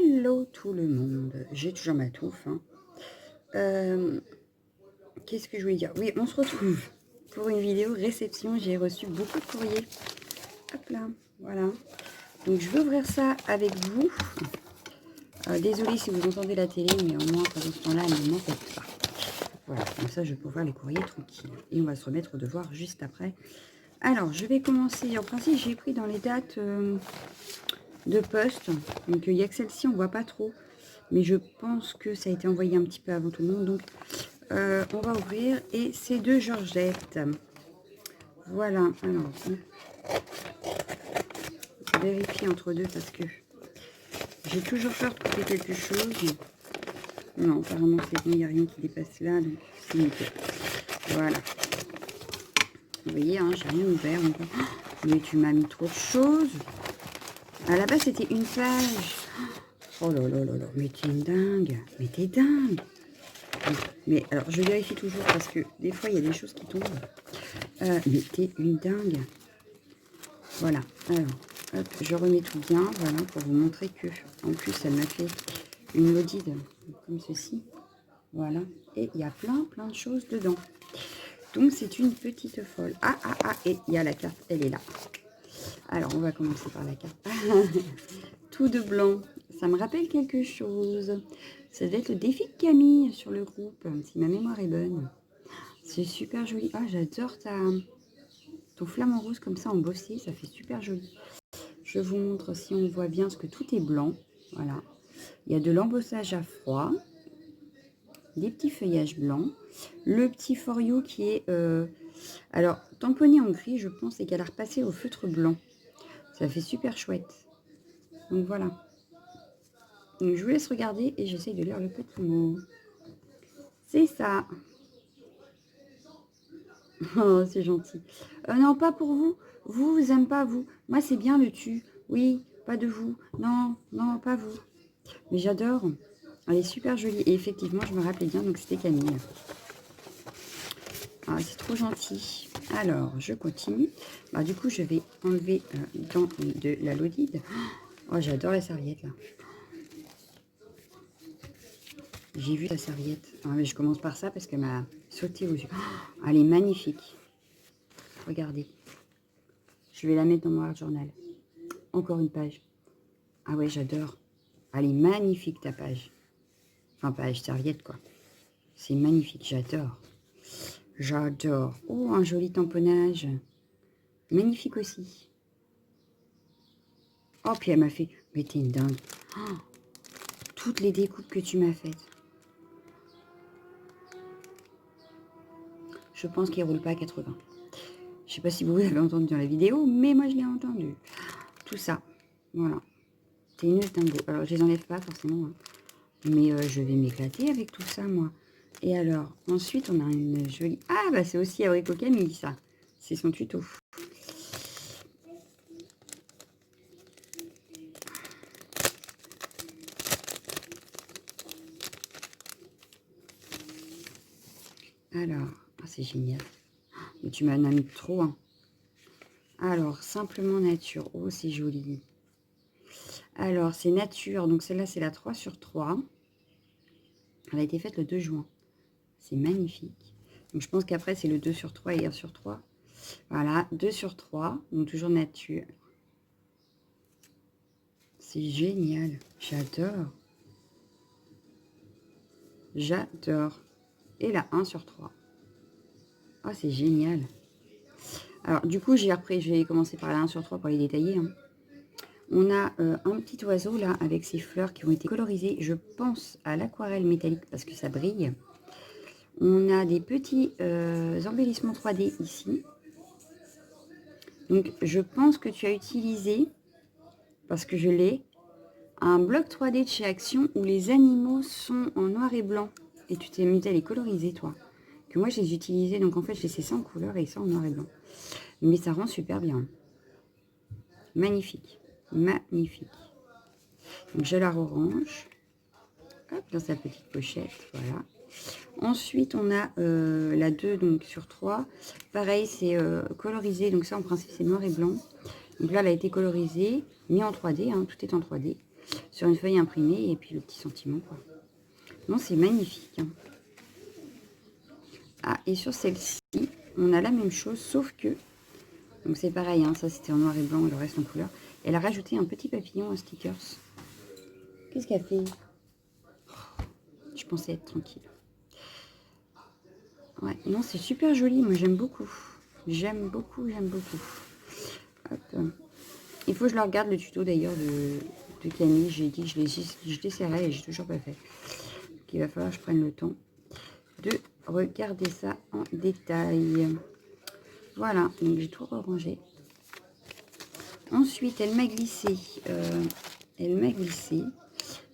Hello tout le monde, j'ai toujours ma touffe. Hein. Qu'est-ce que je voulais dire? Oui, on se retrouve pour une vidéo réception. J'ai reçu beaucoup de courriers. Hop là, voilà. Donc je vais ouvrir ça avec vous. Désolée si vous entendez la télé, mais au moins pendant ce temps-là, elle ne m'embête pas. Voilà, comme ça je peux voir les courriers tranquilles. Et on va se remettre au devoir juste après. Alors, je vais commencer. En principe, j'ai pris dans les dates de poste. Donc, il y a que celle-ci, on ne voit pas trop. Mais je pense que ça a été envoyé un petit peu avant tout le monde. Donc, on va ouvrir. Et c'est de Georgette. Voilà. Alors, je vérifie entre deux parce que j'ai toujours peur de couper quelque chose. Non, apparemment, c'est bon. Il n'y a rien qui dépasse là. Donc, c'est nickel. Voilà. Vous voyez, hein, j'ai rien ouvert encore. Mais tu m'as mis trop de choses. À la base, c'était une page. Oh là là là là, mais t'es une dingue. Mais t'es dingue. Mais alors, je vérifie toujours parce que des fois, il y a des choses qui tombent. Mais t'es une dingue. Voilà. Alors, hop, je remets tout bien. Voilà, pour vous montrer que, en plus, elle m'a fait une modide comme ceci. Voilà. Et il y a plein de choses dedans. Donc, c'est une petite folle. Ah, et il y a la carte. Elle est là. Alors, on va commencer par la carte. Tout de blanc. Ça me rappelle quelque chose. Ça devait être le défi de Camille sur le groupe, si ma mémoire est bonne. C'est super joli. Ah, j'adore ton flamant rose comme ça embossé. Ça fait super joli. Je vous montre si on voit bien, parce que tout est blanc. Voilà. Il y a de l'embossage à froid. Des petits feuillages blancs. Le petit for you qui est... alors, tamponné en gris, je pense, et qu'elle a repassé au feutre blanc. Ça fait super chouette. Donc voilà. Donc, je vous laisse regarder et j'essaye de lire le petit mot. C'est ça. Oh, c'est gentil. Non, pas pour vous. Vous aimez pas vous. Moi, c'est bien le tu. Oui, pas de vous. Non, non, pas vous. Mais j'adore. Elle est super jolie. Et effectivement, je me rappelais bien, donc c'était Camille. Ah, c'est trop gentil. Alors, je continue. Bah, du coup, je vais enlever dans de la Lodide. Oh, j'adore la serviette, là. J'ai vu la serviette. Ah, mais je commence par ça parce qu'elle m'a sauté aux yeux. Oh, elle est magnifique. Regardez. Je vais la mettre dans mon art journal. Encore une page. Ah ouais, j'adore. Elle est magnifique, ta page. Enfin, page serviette, quoi. C'est magnifique, j'adore. J'adore. Oh, un joli tamponnage. Magnifique aussi. Oh, puis elle m'a fait... Mais t'es une dingue. Oh, toutes les découpes que tu m'as faites. Je pense qu'il ne roule pas à 80. Je sais pas si vous avez entendu dans la vidéo, mais moi, je l'ai entendu. Tout ça. Voilà. T'es une dingo. Alors, je les enlève pas forcément. Hein. Mais je vais m'éclater avec tout ça, moi. Et alors, ensuite, on a une jolie... Ah, bah c'est aussi Abricot Camille, ça. C'est son tuto. Alors, ah, c'est génial. Mais tu m'en as mis trop, hein. Alors, simplement nature. Oh, c'est joli. Alors, c'est nature. Donc, celle-là, c'est la 3 sur 3. Elle a été faite le 2 juin. C'est magnifique. Donc, je pense qu'après, c'est le 2 sur 3 et 1 sur 3. Voilà, 2 sur 3. Donc, toujours nature. C'est génial. J'adore. J'adore. Et la 1 sur 3. Oh, c'est génial. Alors, du coup, j'ai commencé par la 1 sur 3 pour les détailler. Hein. On a un petit oiseau, là, avec ses fleurs qui ont été colorisées. Je pense à l'aquarelle métallique parce que ça brille. On a des petits embellissements 3D ici. Donc, je pense que tu as utilisé, parce que je l'ai, un bloc 3D de chez Action où les animaux sont en noir et blanc. Et tu t'es amusé à les coloriser, toi. Que moi, je les utilisais. Donc, en fait, je les ai ça en couleur et ça en noir et blanc. Mais ça rend super bien. Magnifique. Magnifique. Donc, gelard orange. Hop, dans sa petite pochette. Voilà. Ensuite, on a la 2 donc, sur 3. Pareil, c'est colorisé. Donc, ça, en principe, c'est noir et blanc. Donc là, elle a été colorisée, mis en 3D. Hein, tout est en 3D. sur une feuille imprimée et puis le petit sentiment, quoi. Non, c'est magnifique. Hein. Ah, et sur celle-ci, on a la même chose, sauf que, donc c'est pareil, hein, ça c'était en noir et blanc, le reste en couleur. Elle a rajouté un petit papillon en stickers. Qu'est-ce qu'elle fait? Je pensais être tranquille. Ouais, non, c'est super joli, moi j'aime beaucoup. J'aime beaucoup, j'aime beaucoup. Hop. Il faut que je le regarde le tuto d'ailleurs de Camille. J'ai dit que je l'essaierai et j'ai toujours pas fait. Donc, il va falloir que je prenne le temps de regarder ça en détail. Voilà, donc j'ai tout rangé. Ensuite, elle m'a glissé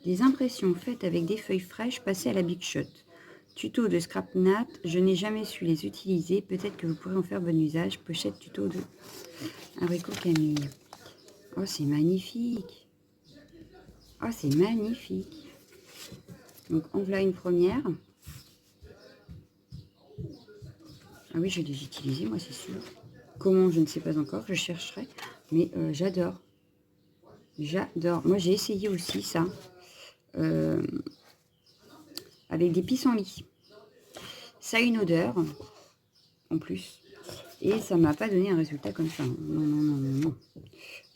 des impressions faites avec des feuilles fraîches passées à la Big Shot. Tuto de Scrapnat, je n'ai jamais su les utiliser. Peut-être que vous pourrez en faire bon usage. Pochette tuto de Abricot Camille. Oh, c'est magnifique. Oh, c'est magnifique. Donc, en voilà une première. Ah oui, je les utiliser, moi, c'est sûr. Comment, je ne sais pas encore. Je chercherai. Mais j'adore. J'adore. Moi, j'ai essayé aussi ça. Avec des pissenlits. Ça a une odeur, en plus. Et ça m'a pas donné un résultat comme ça. Non, non, non, non, non.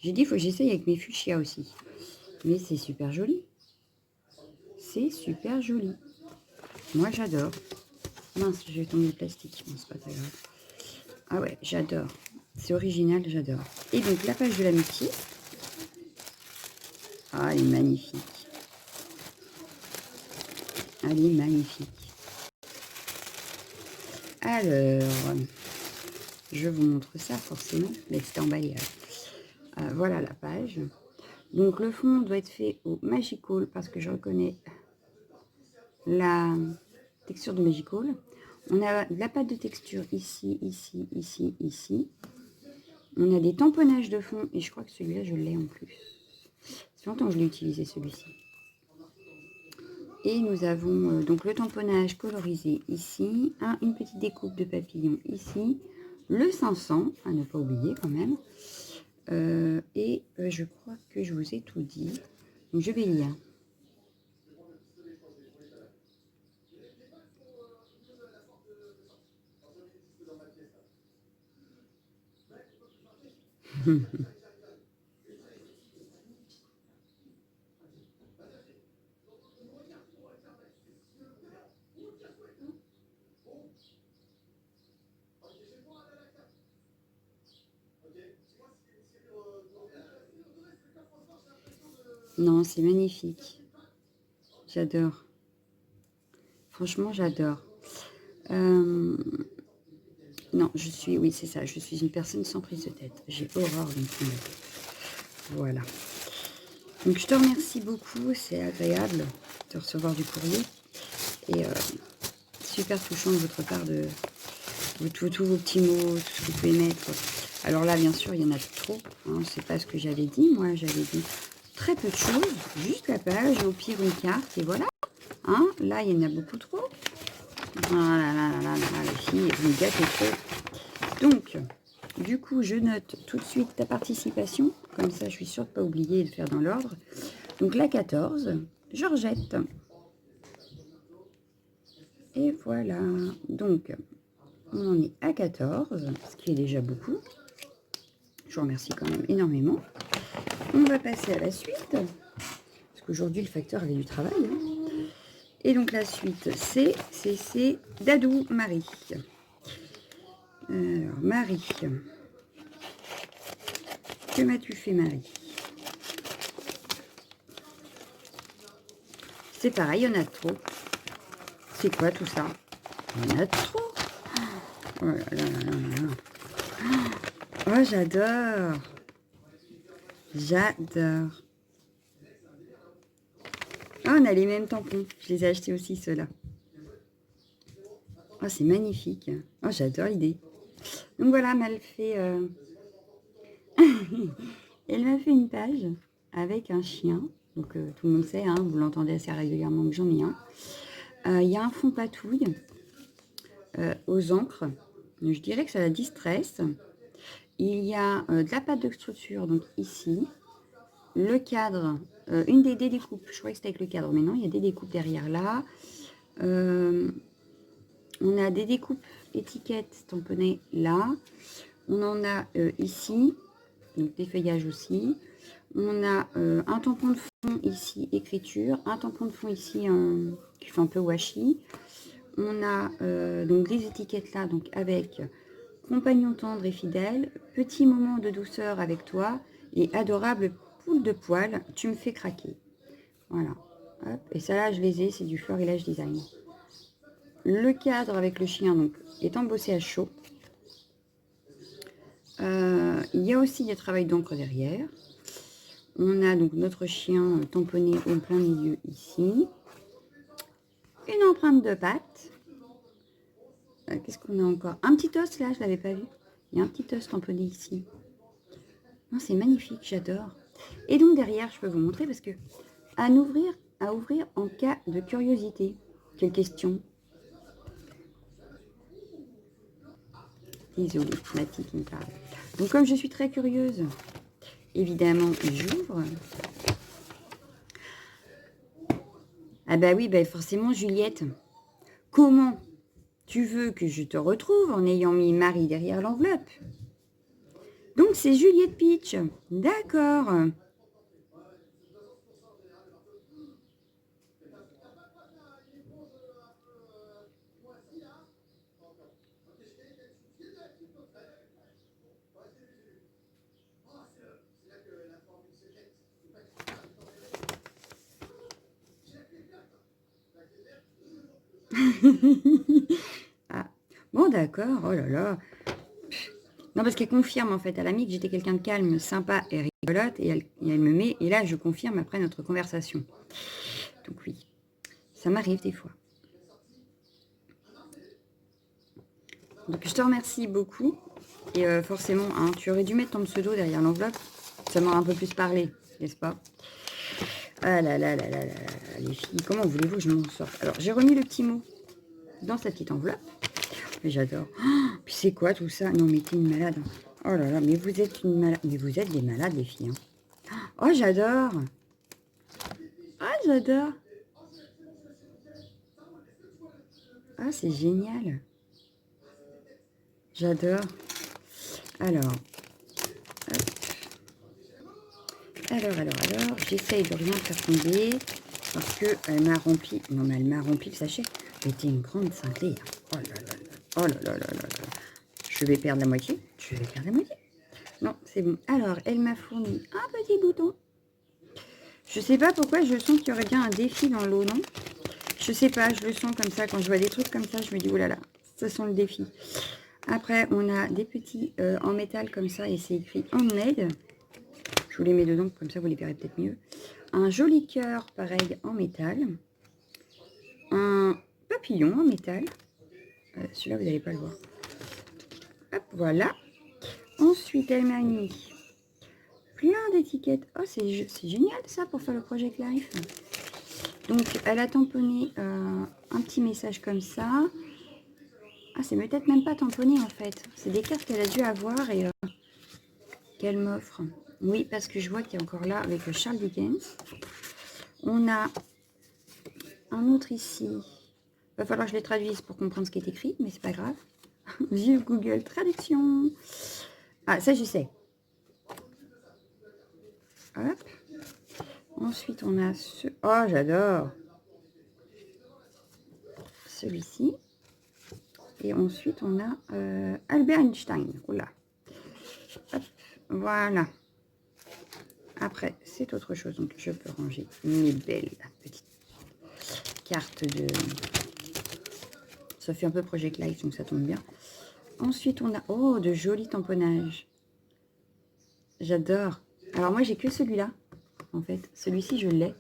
J'ai dit, il faut que j'essaye avec mes fuchsias aussi. Mais c'est super joli. C'est super joli. Moi, j'adore. Mince, je vais tomber le plastique. Bon, c'est pas très grave. Ah ouais, j'adore. C'est original, j'adore. Et donc, la page de l'amitié. Ah, elle est magnifique. Elle est magnifique. Alors, je vous montre ça forcément. Mais c'est emballé. Voilà la page. Donc, le fond doit être fait au Magical parce que je reconnais la texture de Magical. On a de la pâte de texture ici, ici, ici, ici. On a des tamponnages de fond et je crois que celui-là, je l'ai en plus. Ça fait longtemps que je l'ai utilisé, celui-ci. Et nous avons donc le tamponnage colorisé ici, une petite découpe de papillon ici, le 500, à ne pas oublier quand même. Je crois que je vous ai tout dit. Donc je vais lire. Non, c'est magnifique. J'adore. Franchement, j'adore. Non, oui, c'est ça. Je suis une personne sans prise de tête. J'ai horreur d'une prise de tête. Voilà. Donc, je te remercie beaucoup. C'est agréable de recevoir du courrier. Et super touchant de votre part de tous vos petits mots, tout ce que vous pouvez mettre. Alors là, bien sûr, il y en a trop. Hein, c'est pas ce que j'avais dit. Moi, j'avais dit très peu de choses. Juste la page, au pire une carte. Et voilà. Hein, là, il y en a beaucoup trop. Ah là là là là là, les filles, vous me gâtez trop. Donc, du coup, je note tout de suite ta participation. Comme ça, je suis sûre de ne pas oublier et de faire dans l'ordre. Donc, la 14, Georgette. Et voilà. Donc, on en est à 14, ce qui est déjà beaucoup. Je vous remercie quand même énormément. On va passer à la suite. Parce qu'aujourd'hui, le facteur avait du travail. Hein. Et donc, la suite, c'est Dadou Marie. Alors, Marie. Que m'as-tu fait, Marie? C'est pareil, il y en a trop. C'est quoi tout ça? Il y en a trop. Oh là là là là là. Oh, j'adore. J'adore. Oh, on a les mêmes tampons. Je les ai achetés aussi, ceux-là. Oh, c'est magnifique. Oh, j'adore l'idée. Donc voilà, elle m'a fait... Elle m'a fait une page avec un chien. Donc tout le monde sait, hein, vous l'entendez assez régulièrement que j'en ai un. Il y a un fond patouille aux encres. Je dirais que ça la distresse. Il y a de la pâte de structure, donc ici. Le cadre une des découpes. Je croyais que c'était avec le cadre, mais non, il y a des découpes derrière là. On a des découpes étiquettes tamponnées là. On en a ici, donc des feuillages aussi. On a un tampon de fond ici, écriture. Un tampon de fond ici qui fait un peu washi. On a donc des étiquettes là, donc avec compagnon tendre et fidèle, petit moment de douceur avec toi et adorable poule de poil, tu me fais craquer. Voilà. Hop. Et ça là, je les ai, c'est du Florilège Design. Le cadre avec le chien donc est embossé à chaud. Il y a aussi des travails d'encre derrière. On a donc notre chien tamponné au plein milieu ici. Une empreinte de patte. Qu'est-ce qu'on a encore? Un petit os là, je ne l'avais pas vu. Il y a un petit os tamponné ici. C'est magnifique, j'adore. Et donc derrière, je peux vous montrer parce que à ouvrir en cas de curiosité. Quelle question? Désolée, Mathie qui me parle. Donc comme je suis très curieuse, évidemment, j'ouvre. Ah bah oui, bah forcément, Juliette. Comment tu veux que je te retrouve en ayant mis Marie derrière l'enveloppe? Donc c'est Juliette Peach. D'accord. Ah, bon d'accord, oh là là. Non, parce qu'elle confirme en fait, elle a mis que j'étais quelqu'un de calme, sympa et rigolote, et elle me met, et là je confirme après notre conversation. Donc oui, ça m'arrive des fois. Donc je te remercie beaucoup, et forcément, hein, tu aurais dû mettre ton pseudo derrière l'enveloppe, ça m'aurait un peu plus parlé, n'est-ce pas? Ah là là là là là, les filles, comment voulez-vous que je m'en sorte? Alors j'ai remis le petit mot dans cette petite enveloppe. J'adore. Oh, puis c'est quoi tout ça? Non mais t'es une malade. Oh là là, mais vous êtes une malade. Mais vous êtes des malades les filles. Hein. Oh j'adore. Ah j'adore. Ah c'est génial. J'adore. Alors. Hop. Alors. J'essaye de rien faire tomber. Parce que elle m'a rempli. Non mais elle m'a rempli le sachet. C'était une grande cinglée. Oh là là là. Oh là là là là là. Je vais perdre la moitié. Non, c'est bon. Alors, elle m'a fourni un petit bouton. Je sais pas pourquoi je sens qu'il y aurait bien un défi dans l'eau, non? Je sais pas, je le sens comme ça. Quand je vois des trucs comme ça, je me dis, oh là là, ça sent le défi. Après, on a des petits en métal comme ça et c'est écrit en aide. Je vous les mets dedans, comme ça vous les verrez peut-être mieux. Un joli cœur, pareil, en métal. Un papillon en métal. Celui-là, vous n'allez pas le voir. Hop, voilà. Ensuite, elle m'a mis plein d'étiquettes. Oh, c'est génial ça pour faire le Project Life. Donc, elle a tamponné un petit message comme ça. Ah, c'est peut-être même pas tamponné en fait. C'est des cartes qu'elle a dû avoir et qu'elle m'offre. Oui, parce que je vois qu'il y a encore là avec Charles Dickens. On a un autre ici. Il va falloir que je les traduise pour comprendre ce qui est écrit, mais c'est pas grave. Vive Google Traduction. Ah, ça je sais. Hop. Ensuite, on a ce... Oh, j'adore. Celui-ci. Et ensuite, on a Albert Einstein. Oula. Hop. Voilà. Après, c'est autre chose. Donc, je peux ranger mes belles petites cartes de... Ça fait un peu Project Life, donc ça tombe bien. Ensuite, on a... Oh, de jolis tamponnages. J'adore. Alors, moi, j'ai que celui-là. En fait, celui-ci, je l'ai.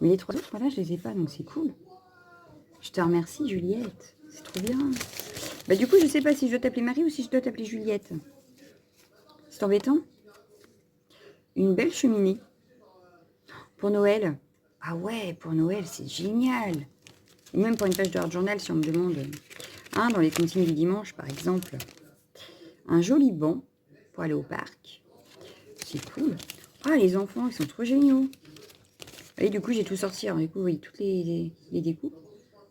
Mais les trois autres, voilà, je les ai pas, donc c'est cool. Je te remercie, Juliette. C'est trop bien. Bah, du coup, je sais pas si je dois t'appeler Marie ou si je dois t'appeler Juliette. C'est embêtant. Une belle cheminée. Pour Noël. Ah ouais, pour Noël, c'est génial. Ou même pour une page de Art Journal, si on me demande. Hein, dans les consignes du dimanche, par exemple. Un joli banc pour aller au parc. C'est cool. Ah, les enfants, ils sont trop géniaux. Et du coup, j'ai tout sorti. Alors, du coup, oui, toutes les découpes.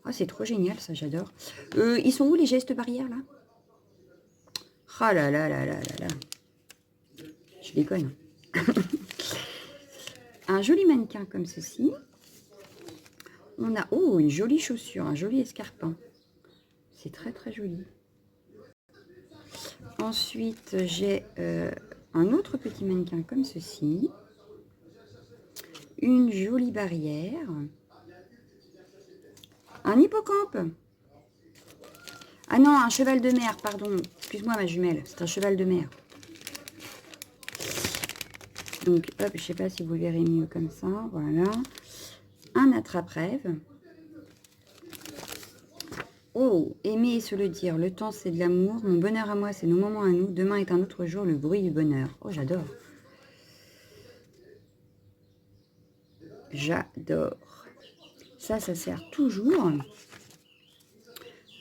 Ah, c'est trop génial, ça, j'adore. Ils sont où, les gestes barrières, là? Ah là là là là là là. Je déconne. Un joli mannequin comme ceci. On a, oh, une jolie chaussure, un joli escarpin. C'est très, très joli. Ensuite, j'ai un autre petit mannequin comme ceci. Une jolie barrière. Un hippocampe. Ah non, un cheval de mer, pardon. Excuse-moi, ma jumelle. C'est un cheval de mer. Donc, hop, je sais pas si vous verrez mieux comme ça. Voilà. Un attrape-rêve. Oh, aimer et se le dire. Le temps, c'est de l'amour. Mon bonheur à moi, c'est nos moments à nous. Demain est un autre jour, le bruit du bonheur. Oh, j'adore. J'adore. Ça sert toujours.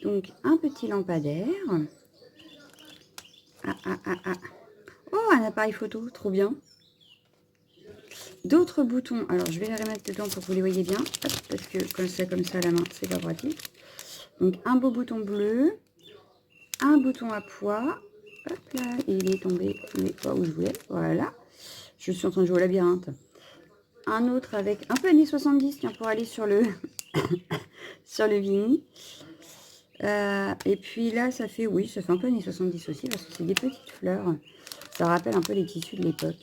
Donc, un petit lampadaire. Ah, ah, ah, ah. Oh, un appareil photo, trop bien. D'autres boutons. Alors, je vais les remettre dedans pour que vous les voyez bien. Hop, parce que comme ça à la main, c'est pas pratique. Donc, un beau bouton bleu. Un bouton à poids. Hop là, il est tombé, mais pas où je voulais. Voilà. Je suis en train de jouer au labyrinthe. Un autre avec un peu années 70, tiens, pour aller sur le sur le Vini. Et puis là, ça fait, oui, ça fait un peu années 70 aussi, parce que c'est des petites fleurs. Ça rappelle un peu les tissus de l'époque.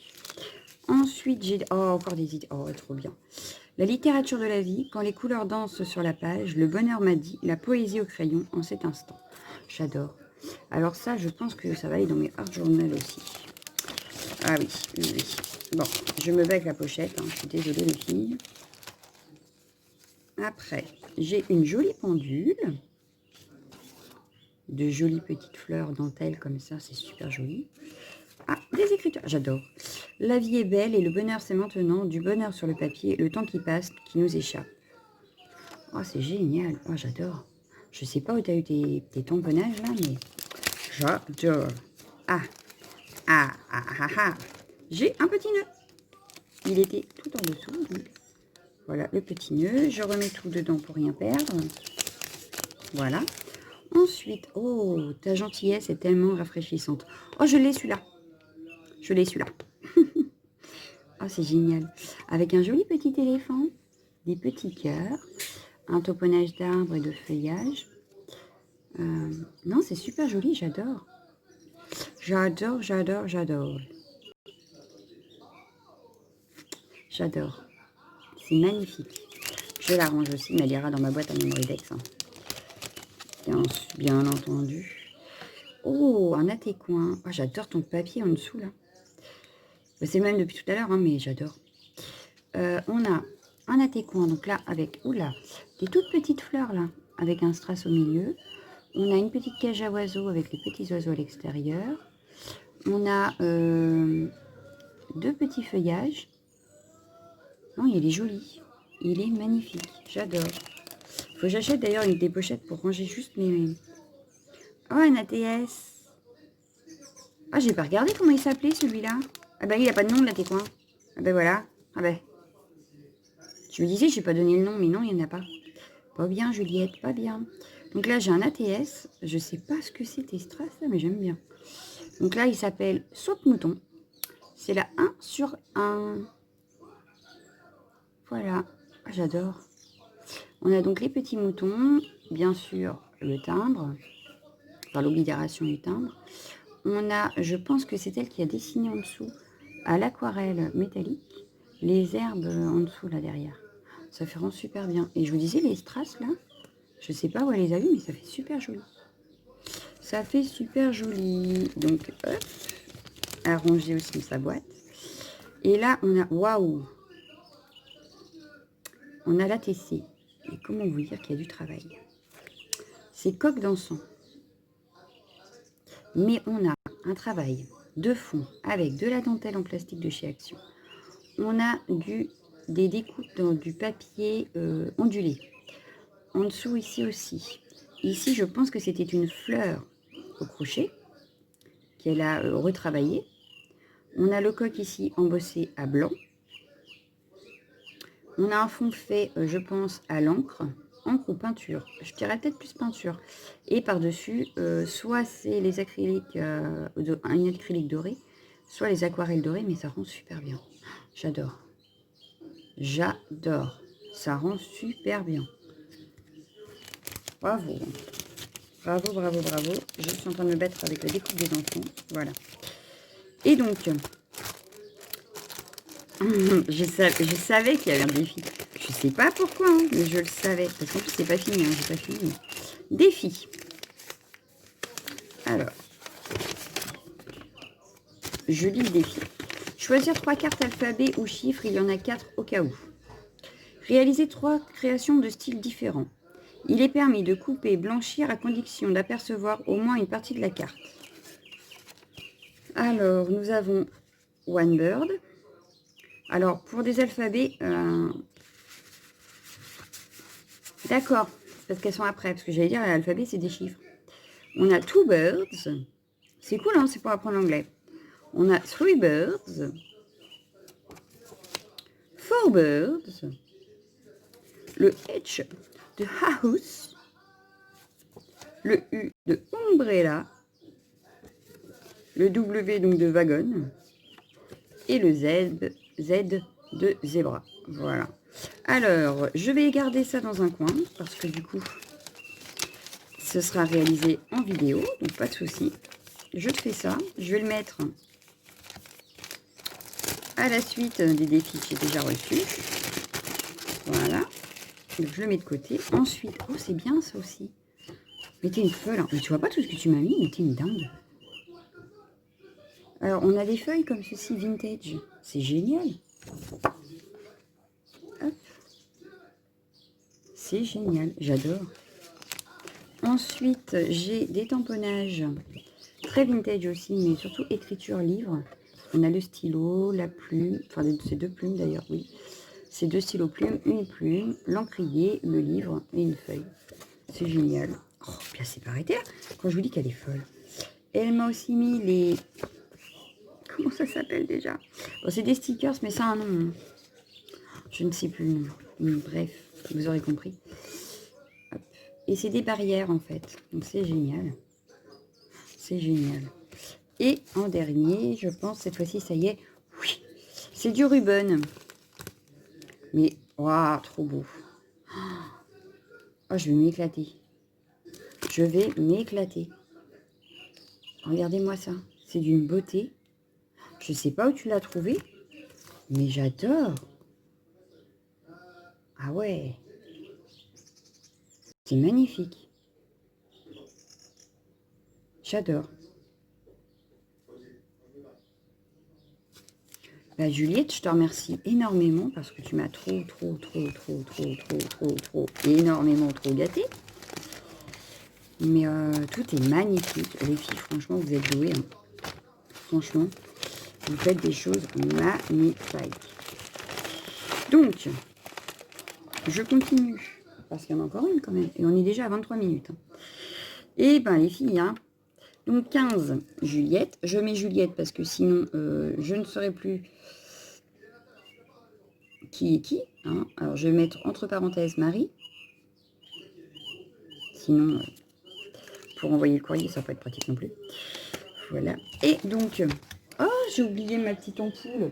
Ensuite, j'ai... Oh, encore des idées. Oh, trop bien. La littérature de la vie, quand les couleurs dansent sur la page, le bonheur m'a dit, la poésie au crayon en cet instant. J'adore. Alors ça, je pense que ça va aller dans mes art journal aussi. Ah oui, oui, oui. Bon, je me bats avec la pochette, hein. Je suis désolée les filles. Après, j'ai une jolie pendule. De jolies petites fleurs dentelles comme ça, c'est super joli. Ah, des écritures, j'adore. La vie est belle et le bonheur c'est maintenant, du bonheur sur le papier, le temps qui passe, qui nous échappe. Oh, c'est génial, oh, j'adore. Je sais pas où tu as eu tes tamponnages là, mais j'adore. Ah, ah, ah, ah, ah. J'ai un petit nœud. Il était tout en dessous, donc voilà le petit nœud. Je remets tout dedans pour rien perdre. Voilà. Ensuite, oh, ta gentillesse est tellement rafraîchissante. Oh, je l'ai celui-là. Je l'ai celui-là. Oh, c'est génial. Avec un joli petit éléphant, des petits cœurs, un tauponnage d'arbres et de feuillage. Non, c'est super joli, j'adore. J'adore, j'adore, j'adore. J'adore. C'est magnifique. Je la range aussi, mais elle ira dans ma boîte à Memorydex. Hein. Bien entendu. Oh, un attécoin. Oh, j'adore ton papier en dessous, là. C'est le même depuis tout à l'heure, hein, mais j'adore. On a un attécoin, donc là, avec, oula, des toutes petites fleurs, là, avec un strass au milieu. On a une petite cage à oiseaux avec les petits oiseaux à l'extérieur. On a deux petits feuillages. Non, il est joli. Il est magnifique. J'adore. Faut que j'achète d'ailleurs une des pochettes pour ranger juste mes... Oh, un ATS. Ah, j'ai pas regardé comment il s'appelait celui-là. Ah bah, il a pas de nom, l'attécoin. Ah bah voilà. Ah bah. Je me disais, j'ai pas donné le nom, mais non, il n'y en a pas. Pas bien, Juliette, pas bien. Donc là, j'ai un ATS. Je sais pas ce que c'était, Strass, mais j'aime bien. Donc là, il s'appelle Saute-Mouton. C'est la 1 sur 1. Voilà. Ah, j'adore. On a donc les petits moutons. Bien sûr, le timbre. Enfin, l'oblitération du timbre. On a, je pense que c'est elle qui a dessiné en dessous, à l'aquarelle métallique, les herbes en dessous, là, derrière. Ça fait vraiment super bien. Et je vous disais, les strass, là, je sais pas où elle les a vues, mais ça fait super joli. Ça fait super joli. Donc, hop, à ranger aussi sa boîte. Et là, on a, waouh, on a la TC. Et comment vous dire qu'il y a du travail? C'est coque d'encens. Mais on a un travail de fond avec de la dentelle en plastique de chez Action. On a des découpes dans du papier ondulé. En dessous, ici aussi. Ici, je pense que c'était une fleur au crochet qu'elle a retravaillée. On a le coq ici embossé à blanc. On a un fond fait, je pense, à l'encre ou peinture. Je dirais peut-être plus peinture. Et par-dessus, soit c'est les acryliques, un acrylique doré, soit les aquarelles dorées, mais ça rend super bien. J'adore. J'adore. Ça rend super bien. Bravo. Bravo, bravo, bravo. Je suis en train de me battre avec la découpe des enfants. Voilà. Et donc, je savais qu'il y avait un défi. Je sais pas pourquoi, hein, mais je le savais. Parce qu'en plus, c'est pas fini. Hein, j'ai pas fini. Défi. Alors, je lis le défi. Choisir 3 cartes alphabet ou chiffres. Il y en a 4 au cas où. Réaliser 3 créations de styles différents. Il est permis de couper et blanchir à condition d'apercevoir au moins une partie de la carte. Alors, nous avons One Bird. Alors, pour des alphabets... D'accord, c'est parce qu'elles sont après. Parce que j'allais dire, l'alphabet, c'est des chiffres. On a Two Birds. C'est cool, hein, c'est pour apprendre l'anglais. On a Three Birds. Four Birds. Le H de House. Le U de Umbrella. Le W donc de Wagon. Et le Z de Zebra. Voilà. Alors, je vais garder ça dans un coin, parce que du coup, ce sera réalisé en vidéo, donc pas de souci. Je fais ça, je vais le mettre à la suite des défis que j'ai déjà reçus. Voilà. Donc je le mets de côté. Ensuite, oh c'est bien ça aussi. Mais t'es une folle, hein. Mais tu vois pas tout ce que tu m'as mis, mais t'es une dingue. Alors, on a des feuilles comme ceci, vintage. C'est génial. Hop. C'est génial, j'adore. Ensuite, j'ai des tamponnages très vintage aussi, mais surtout écriture livre. On a le stylo, la plume, enfin c'est 2 plumes d'ailleurs, oui. C'est 2 stylos plumes, une plume, l'encrier, le livre et une feuille. C'est génial. Oh, bien c'est pas arrêté, quand je vous dis qu'elle est folle. Et elle m'a aussi mis les... Comment ça s'appelle déjà? Bon, c'est des stickers, mais ça a un nom. Je ne sais plus le nom. Bref, vous aurez compris. Hop. Et c'est des barrières en fait. Donc c'est génial. C'est génial. Et en dernier, je pense, cette fois-ci, ça y est. Oui, c'est du Ruben. Mais, waouh, trop beau. Oh, je vais m'éclater. Je vais m'éclater. Regardez-moi ça. C'est d'une beauté. Je sais pas où tu l'as trouvé, mais j'adore. Ah ouais. C'est magnifique. J'adore. Bah, Juliette, je te remercie énormément parce que tu m'as trop énormément trop gâté. Mais tout est magnifique. Les filles, franchement, vous êtes douées. Hein. Franchement, vous faites des choses magnifiques. Donc, je continue. Parce qu'il y en a encore une quand même. Et on est déjà à 23 minutes. Hein. Et ben les filles, hein. Donc 15, Juliette. Je mets Juliette parce que sinon, je ne saurais plus qui est qui. Hein. Alors, je vais mettre entre parenthèses Marie. Sinon, pour envoyer le courrier, ça va pas être pratique non plus. Voilà. Et donc, oh, j'ai oublié ma petite ampoule.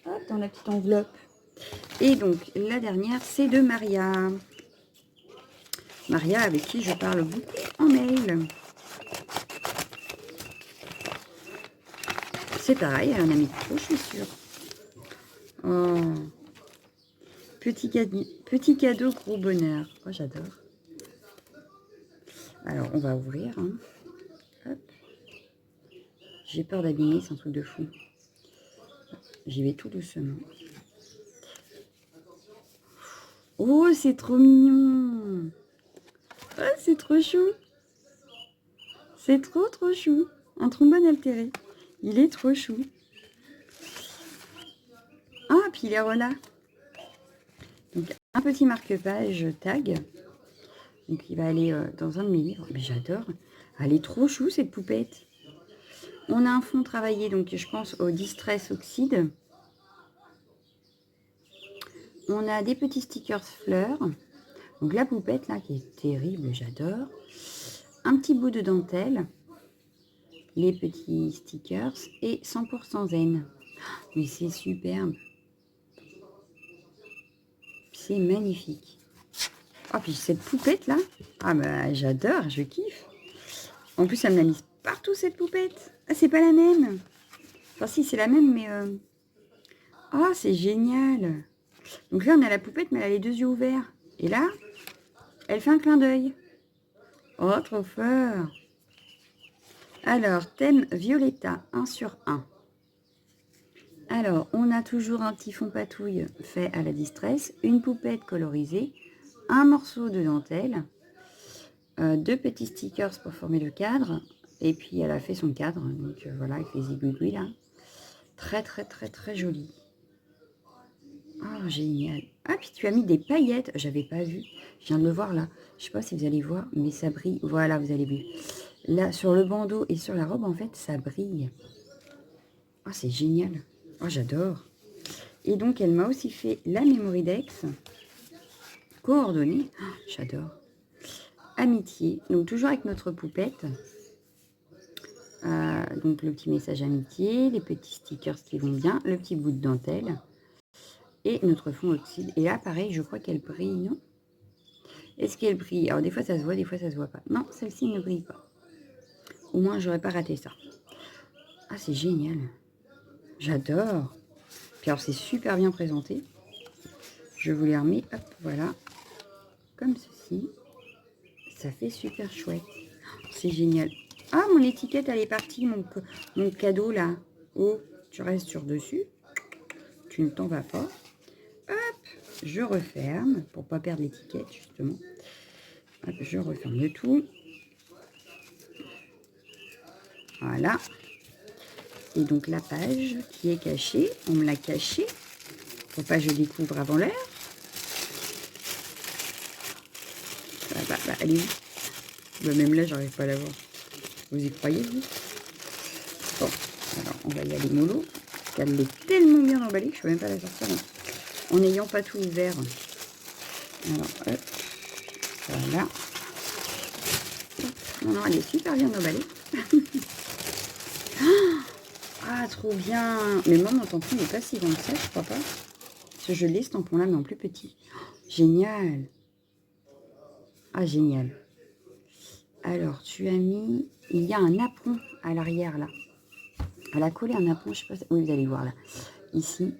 Hop, dans la petite enveloppe. Et donc, la dernière, c'est de Maria. Maria, avec qui je parle beaucoup en mail. C'est pareil, elle en a mis trop, je suis sûre. Oh. Petit cadeau, gros bonheur. Oh, j'adore. Alors, on va ouvrir. Hein. Hop. J'ai peur d'abîmer, c'est un truc de fou. J'y vais tout doucement. Oh, c'est trop mignon. Oh, c'est trop chou. C'est trop chou. Un trombone altéré. Il est trop chou. Ah, puis il est voilà. Donc, un petit marque-page tag. Donc, il va aller dans un de mes livres. Mais j'adore. Elle est trop chou, cette poupette. On a un fond travaillé, donc je pense au Distress Oxide. On a des petits stickers fleurs. Donc la poupette là qui est terrible, j'adore. Un petit bout de dentelle. Les petits stickers et 100% zen. Mais c'est superbe. C'est magnifique. Oh, puis cette poupette là. Ah bah j'adore, je kiffe. En plus, elle me l'a mise partout cette poupette. Ah, c'est pas la même. Enfin si, c'est la même, mais... Oh, c'est génial. Donc là, on a la poupette, mais elle a les deux yeux ouverts. Et là, elle fait un clin d'œil. Oh, trop fort. Alors, thème Violetta, 1 sur 1. Alors, on a toujours un petit fond patouille fait à la distress, une poupette colorisée, un morceau de dentelle, deux petits stickers pour former le cadre, et puis elle a fait son cadre, donc voilà, avec les zigouigouis là. Très, très, très, très joli. Oh, génial. Ah, puis tu as mis des paillettes, j'avais pas vu. Je viens de le voir là. Je sais pas si vous allez voir, mais ça brille. Voilà, vous allez voir. Là, sur le bandeau et sur la robe, en fait, ça brille. Oh, c'est génial. Oh, j'adore. Et donc, elle m'a aussi fait la Mémoridex. Coordonnées. Oh, j'adore. Amitié. Donc, toujours avec notre poupette. Donc, le petit message amitié. Les petits stickers qui vont bien. Le petit bout de dentelle. Et notre fond oxyde. Et là, pareil, je crois qu'elle brille, non? Est-ce qu'elle brille? Alors, des fois, ça se voit, des fois, ça se voit pas. Non, celle-ci ne brille pas. Au moins, j'aurais pas raté ça. Ah, c'est génial. J'adore. Puis alors, c'est super bien présenté. Je vous les remets, hop, voilà. Comme ceci. Ça fait super chouette. C'est génial. Ah, mon étiquette, elle est partie, mon cadeau, là. Oh, tu restes sur dessus. Tu ne t'en vas pas. Hop, je referme pour pas perdre l'étiquette, justement. Hop, je referme le tout. Voilà. Et donc la page qui est cachée, on me l'a cachée. Faut pas que je découvre avant l'heure. Elle est où? Bah, même là, j'arrive pas à la voir. Vous y croyez, vous? Bon, alors on va y aller mollo. Elle est tellement bien emballée que je ne peux même pas la sortir en n'ayant pas tout ouvert. Alors, hop, voilà. Non, non, elle est super bien emballée. Ah, trop bien. Mais moi, mon tampon n'est pas si grand que ça, je crois pas. Parce que je l'ai, ce tampon-là, mais en plus petit. Génial. Ah, génial. Alors, tu as mis... Il y a un apron à l'arrière, là. Elle a collé un apron, je sais pas... Oui, vous allez voir, là. Ici.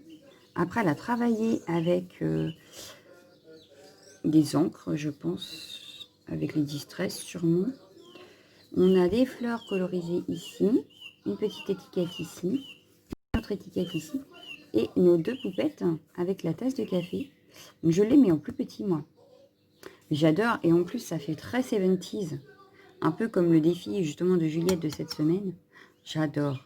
Après, elle a travaillé avec des encres, je pense. Avec les distress, sûrement. On a des fleurs colorisées ici. Une petite étiquette ici. Une autre étiquette ici. Et nos deux poupettes avec la tasse de café. Donc, je les mets en plus petit, moi. J'adore. Et en plus, ça fait très 70s. Un peu comme le défi, justement, de Juliette de cette semaine. J'adore.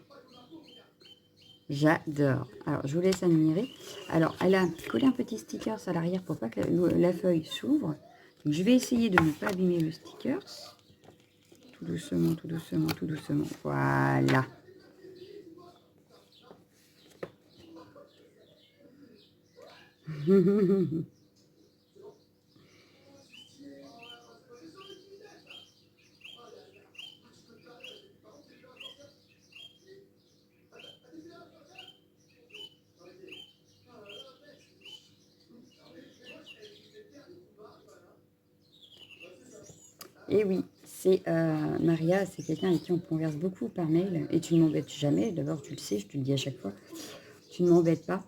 J'adore. Alors, je vous laisse admirer. Alors, elle a collé un petit sticker à l'arrière pour pas que la feuille s'ouvre. Donc, je vais essayer de ne pas abîmer le sticker. Tout doucement, tout doucement, tout doucement. Voilà. Et oui, c'est Maria, c'est quelqu'un avec qui on converse beaucoup par mail. Et tu ne m'embêtes jamais. D'abord, tu le sais, je te le dis à chaque fois. Tu ne m'embêtes pas.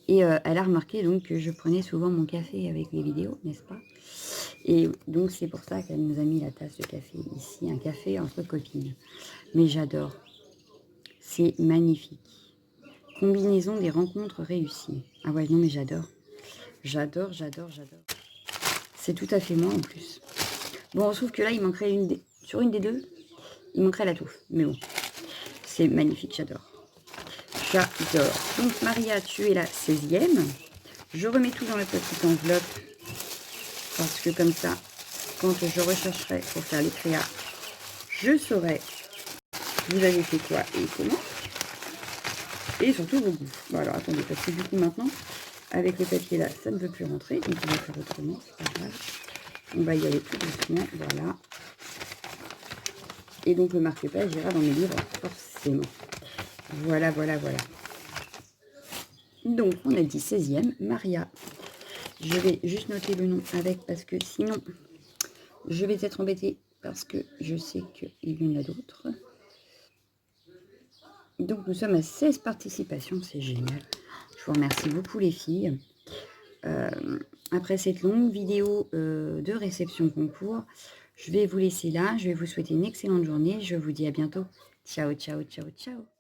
Et elle a remarqué donc que je prenais souvent mon café avec les vidéos, n'est-ce pas? Et donc c'est pour ça qu'elle nous a mis la tasse de café ici, un café entre copines. Mais j'adore. C'est magnifique. Combinaison des rencontres réussies. Ah ouais, non mais j'adore. J'adore, j'adore, j'adore. C'est tout à fait moi en plus. Bon, sauf que là, il manquerait sur une des deux, il manquerait la touffe. Mais bon, c'est magnifique, j'adore. J'adore. Donc, Maria, tu es la 16e. Je remets tout dans la petite enveloppe. Parce que comme ça, quand je rechercherai pour faire les créas, je saurai vous avez fait quoi et comment. Et surtout vos goûts. Bon, alors, attendez, parce que du coup, maintenant, avec le papier là, ça ne veut plus rentrer, donc on va faire autrement, c'est pas grave. On va y aller tout doucement, voilà. Et donc le marque-page ira dans mes livres, forcément. Voilà, voilà, voilà. Donc on a dit 16e, Maria. Je vais juste noter le nom avec, parce que sinon, je vais être embêtée, parce que je sais qu'il y en a d'autres. Donc nous sommes à 16 participations, c'est génial. Je vous remercie beaucoup les filles. Après cette longue vidéo de réception concours, je vais vous laisser là. Je vais vous souhaiter une excellente journée. Je vous dis à bientôt. Ciao, ciao, ciao, ciao.